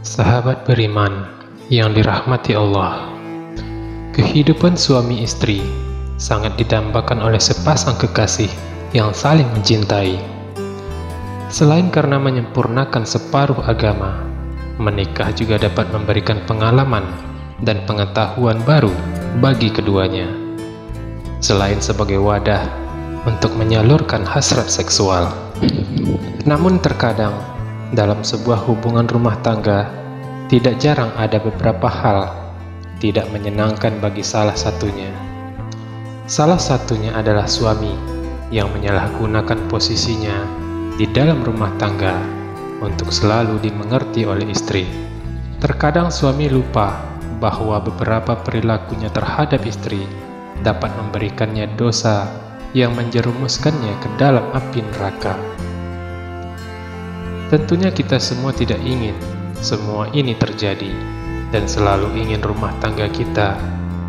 Sahabat beriman yang dirahmati Allah, kehidupan suami istri sangat didambakan oleh sepasang kekasih yang saling mencintai. Selain karena menyempurnakan separuh agama, menikah juga dapat memberikan pengalaman dan pengetahuan baru bagi keduanya, selain sebagai wadah untuk menyalurkan hasrat seksual. Namun terkadang dalam sebuah hubungan rumah tangga, tidak jarang ada beberapa hal tidak menyenangkan bagi salah satunya. Salah satunya adalah suami yang menyalahgunakan posisinya di dalam rumah tangga untuk selalu dimengerti oleh istri. Terkadang suami lupa bahwa beberapa perilakunya terhadap istri dapat memberikannya dosa yang menjerumuskannya ke dalam api neraka. Tentunya kita semua tidak ingin semua ini terjadi dan selalu ingin rumah tangga kita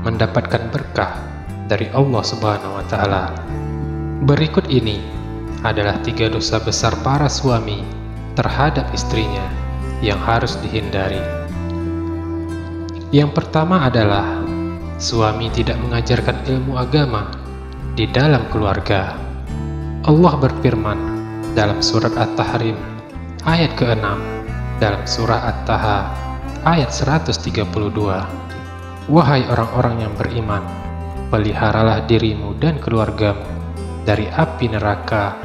mendapatkan berkah dari Allah Subhanahu wa Ta'ala. Berikut ini adalah 3 dosa besar para suami terhadap istrinya yang harus dihindari. Yang pertama adalah suami tidak mengajarkan ilmu agama di dalam keluarga. Allah berfirman dalam surat At-Tahrim ayat ke-6 dalam surah At-Taha ayat 132, "Wahai orang-orang yang beriman, peliharalah dirimu dan keluargamu dari api neraka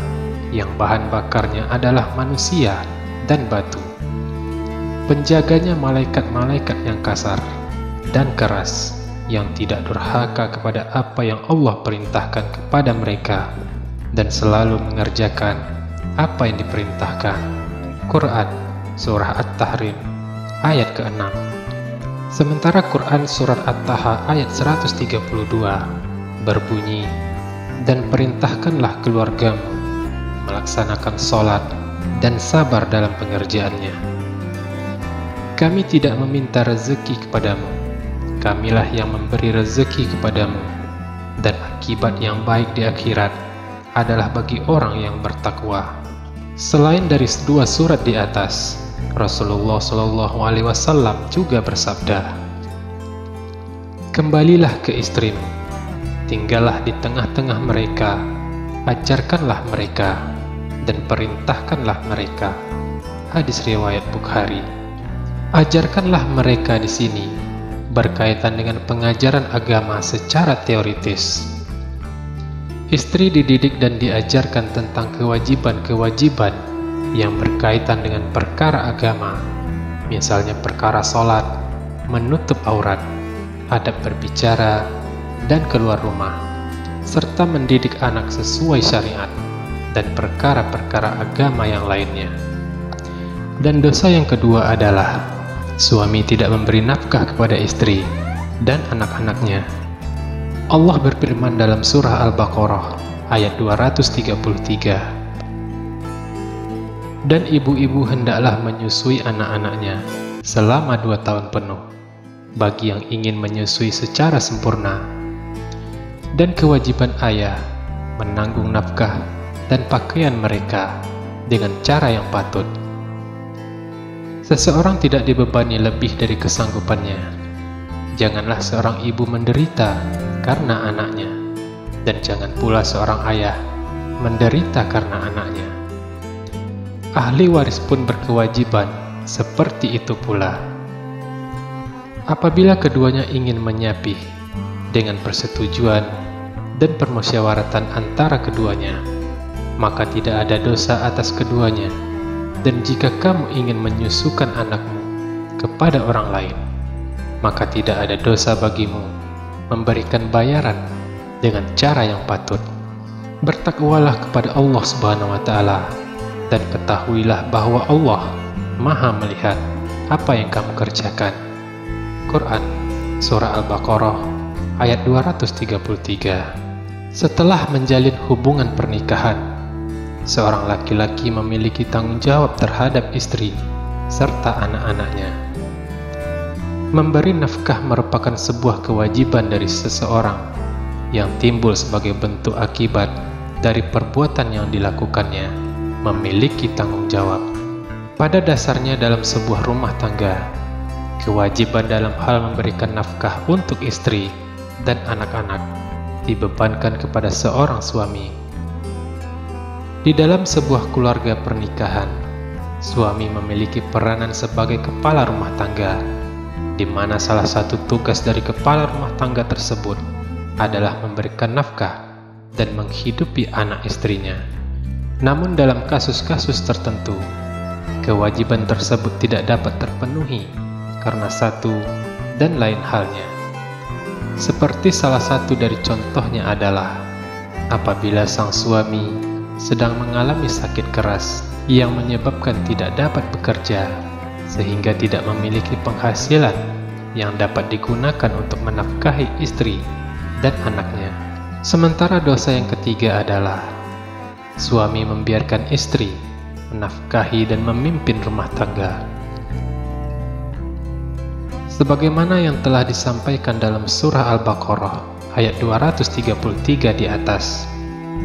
yang bahan bakarnya adalah manusia dan batu. Penjaganya malaikat-malaikat yang kasar dan keras, yang tidak durhaka kepada apa yang Allah perintahkan kepada mereka dan selalu mengerjakan apa yang diperintahkan." Quran Surah At-Tahrim ayat ke-6. Sementara Quran Surat At-Taha ayat 132 berbunyi, "Dan perintahkanlah keluargamu melaksanakan sholat dan sabar dalam pengerjaannya. Kami tidak meminta rezeki kepadamu, Kamilah yang memberi rezeki kepadamu, dan akibat yang baik di akhirat adalah bagi orang yang bertakwa." Selain dari 2 surat di atas, Rasulullah SAW juga bersabda, "Kembalilah ke istrimu, tinggallah di tengah-tengah mereka, ajarkanlah mereka, dan perintahkanlah mereka." Hadis riwayat Bukhari. Ajarkanlah mereka di sini berkaitan dengan pengajaran agama secara teoritis. Istri dididik dan diajarkan tentang kewajiban-kewajiban yang berkaitan dengan perkara agama, misalnya perkara sholat, menutup aurat, adab berbicara, dan keluar rumah, serta mendidik anak sesuai syariat, dan perkara-perkara agama yang lainnya. Dan dosa yang kedua adalah suami tidak memberi nafkah kepada istri dan anak-anaknya. Allah berfirman dalam surah Al-Baqarah ayat 233, "Dan ibu-ibu hendaklah menyusui anak-anaknya selama 2 tahun penuh, bagi yang ingin menyusui secara sempurna. Dan kewajiban ayah menanggung nafkah dan pakaian mereka dengan cara yang patut. Seseorang tidak dibebani lebih dari kesanggupannya. Janganlah seorang ibu menderita karena anaknya, dan jangan pula seorang ayah menderita karena anaknya. Ahli waris pun berkewajiban seperti itu pula. Apabila keduanya ingin menyapih dengan persetujuan dan permusyawaratan antara keduanya, maka tidak ada dosa atas keduanya. Dan jika kamu ingin menyusukan anakmu kepada orang lain, maka tidak ada dosa bagimu memberikan bayaran dengan cara yang patut. Bertakwalah kepada Allah Subhanahu wa Ta'ala, dan ketahuilah bahwa Allah Maha melihat apa yang kamu kerjakan." Quran Surah Al-Baqarah ayat 233. Setelah menjalin hubungan pernikahan, seorang laki-laki memiliki tanggung jawab terhadap istri serta anak-anaknya. Memberi nafkah merupakan sebuah kewajiban dari seseorang yang timbul sebagai bentuk akibat dari perbuatan yang dilakukannya, memiliki tanggung jawab. Pada dasarnya dalam sebuah rumah tangga, kewajiban dalam hal memberikan nafkah untuk istri dan anak-anak dibebankan kepada seorang suami. Di dalam sebuah keluarga pernikahan, suami memiliki peranan sebagai kepala rumah tangga, di mana salah satu tugas dari kepala rumah tangga tersebut adalah memberikan nafkah dan menghidupi anak istrinya. Namun dalam kasus-kasus tertentu, kewajiban tersebut tidak dapat terpenuhi karena satu dan lain halnya. Seperti salah satu dari contohnya adalah apabila sang suami sedang mengalami sakit keras yang menyebabkan tidak dapat bekerja, sehingga tidak memiliki penghasilan yang dapat digunakan untuk menafkahi istri dan anaknya. Sementara dosa yang ketiga adalah suami membiarkan istri menafkahi dan memimpin rumah tangga. Sebagaimana yang telah disampaikan dalam surah Al-Baqarah ayat 233 di atas,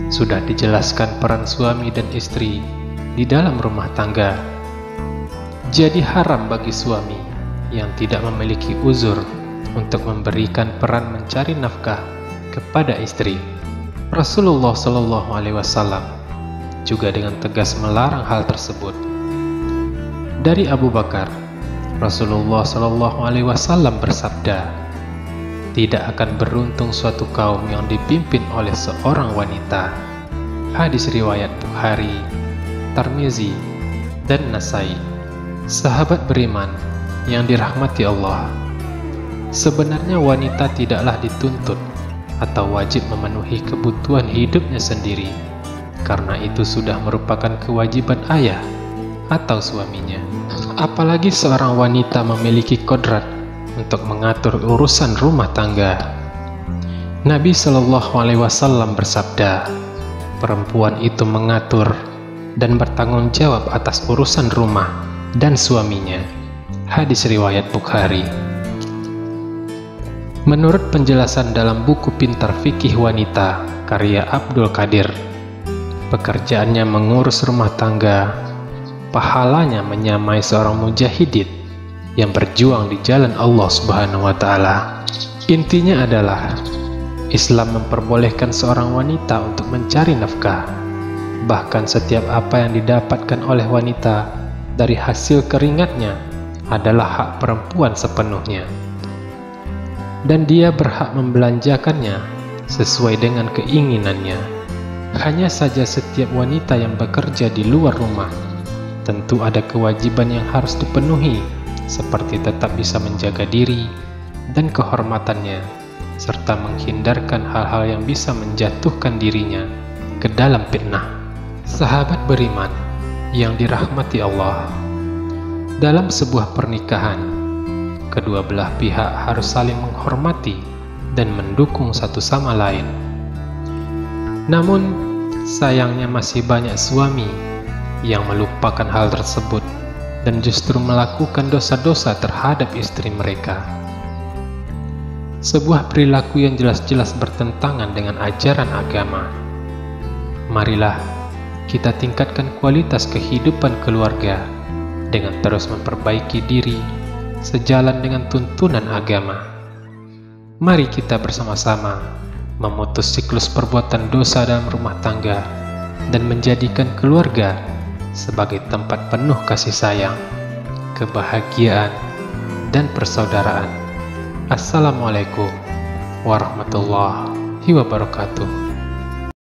sudah dijelaskan peran suami dan istri di dalam rumah tangga. Jadi haram bagi suami yang tidak memiliki uzur untuk memberikan peran mencari nafkah kepada istri. Rasulullah Shallallahu Alaihi Wasallam juga dengan tegas melarang hal tersebut. Dari Abu Bakar, Rasulullah Shallallahu Alaihi Wasallam bersabda, "Tidak akan beruntung suatu kaum yang dipimpin oleh seorang wanita." Hadis riwayat Bukhari, Tirmizi, dan Nasai. Sahabat beriman yang dirahmati Allah, sebenarnya wanita tidaklah dituntut atau wajib memenuhi kebutuhan hidupnya sendiri, karena itu sudah merupakan kewajiban ayah atau suaminya. Apalagi seorang wanita memiliki kodrat untuk mengatur urusan rumah tangga. Nabi Shallallahu Alaihi Wasallam bersabda, perempuan itu mengatur dan bertanggung jawab atas urusan rumah dan suaminya. Hadis riwayat Bukhari. Menurut penjelasan dalam buku Pintar Fikih Wanita karya Abdul Qadir, pekerjaannya mengurus rumah tangga, pahalanya menyamai seorang mujahidin yang berjuang di jalan Allah Subhanahu wa Ta'ala. Intinya adalah Islam memperbolehkan seorang wanita untuk mencari nafkah. Bahkan setiap apa yang didapatkan oleh wanita dari hasil keringatnya adalah hak perempuan sepenuhnya, dan dia berhak membelanjakannya sesuai dengan keinginannya. Hanya saja setiap wanita yang bekerja di luar rumah tentu ada kewajiban yang harus dipenuhi, seperti tetap bisa menjaga diri dan kehormatannya, serta menghindarkan hal-hal yang bisa menjatuhkan dirinya ke dalam fitnah. Sahabat beriman yang dirahmati Allah, dalam sebuah pernikahan, kedua belah pihak harus saling menghormati dan mendukung satu sama lain. Namun, sayangnya masih banyak suami yang melupakan hal tersebut dan justru melakukan dosa-dosa terhadap istri mereka. Sebuah perilaku yang jelas-jelas bertentangan dengan ajaran agama. Marilah kita tingkatkan kualitas kehidupan keluarga dengan terus memperbaiki diri sejalan dengan tuntunan agama. Mari kita bersama-sama memutus siklus perbuatan dosa dalam rumah tangga dan menjadikan keluarga sebagai tempat penuh kasih sayang, kebahagiaan, dan persaudaraan. Assalamualaikum warahmatullahi wabarakatuh.